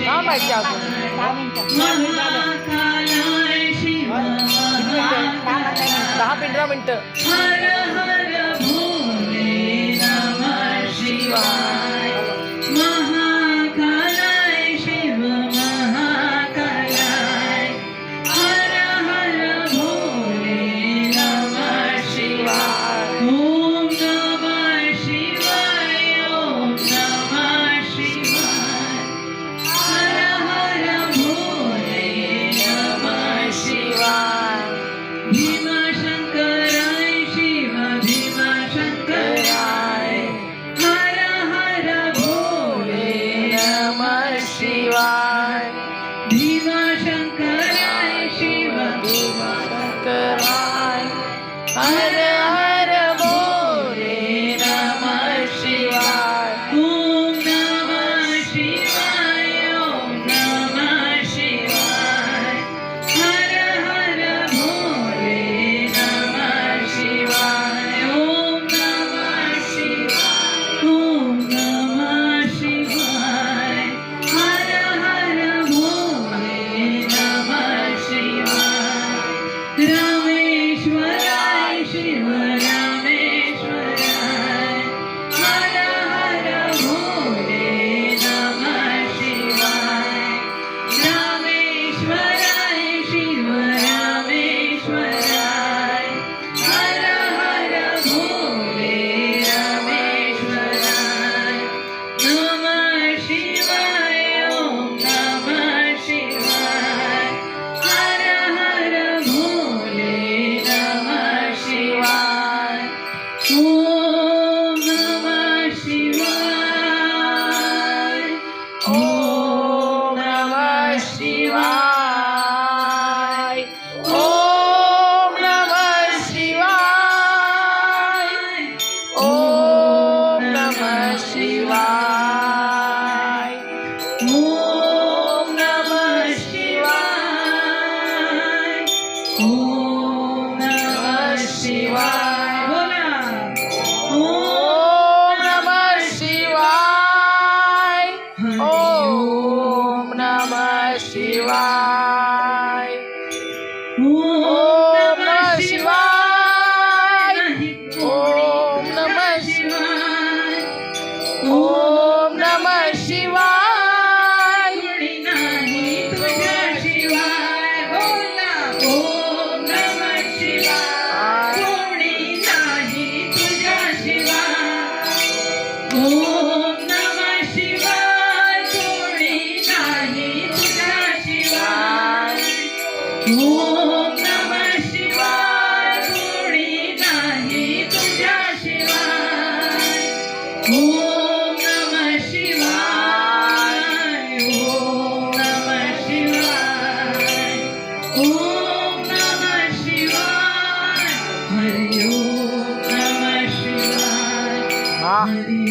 काय माहिती अजून 10-15 मिनिटं. हर हर भोले नमः शिवाय. महाकालाय शिव महाकालाय. हर हर भोले नमः शिवाय. ओम नमः शिवाय. ओम नमः शिवाय. हर हर भोले नमः शिवाय. भीमाशंकराय शिव भीमाशंकराय. हर हर भोले नमः शिवाय. भीमाशंकराय शिव भीमाशंकराय. हर हर भोले नमः शिवाय. ओम नमः शिवाय. ओम नमः शिवाय. हर हर भोले नमः शिवाय. ओम नमः शिवाय. ओम नमः शिवाय. हर हर भोले नमः शिवाय. रामेश्वराय शिव रामेश्वराय. हर हर भोले नमः शिवाय. रामेश्वराय शिव रामेश्वराय. हर हर भोले रामेश्वराय. नमः शिवाय. ओम नमः शिवाय. हर हर भोले नमः शिवाय. ओम नमः शिवाय. ओम नमः शिवाय. ओम नमः शिवाय. ओम नमः शिवाय. ओम नमः शिवाय. ओम नमः शिवाय. बोला. ओम नमः शिवाय. ओम नमः शिवाय. ओम नमः शिवाय. ओम नमः शिवाय. ओम नमः शिवाय. कोणी नाही तुझ्या शिवाय. बोला. ओम नमः शिवाय. कोणी नाही तुझ्या शिवाय. ओम नमः शिवाय. कोणी नाही तुझ्या शिवाय. ओम नमः शिवाय. कोणी नाही तुझ्या शिवाय. ओम नमः शिवाय. ओम नमः शिवाय. ओम नमः शिवाय. हरि ओम नमः शिवाय. हा हरि